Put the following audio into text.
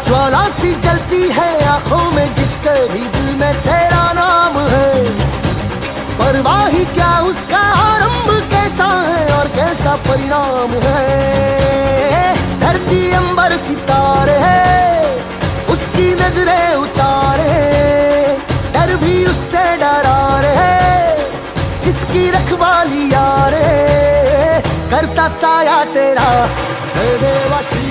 ज्वाला C जलती है आंखों में जिसके भी दिल में तेरा नाम है। परवाह ही क्या उसका आरंभ कैसा है और कैसा परिणाम है। धरती अंबर सितारे है उसकी नजरें उतारे, डर भी उससे डरा रे जिसकी रखवाली यारे। करता साया तेरा हे देवा श्री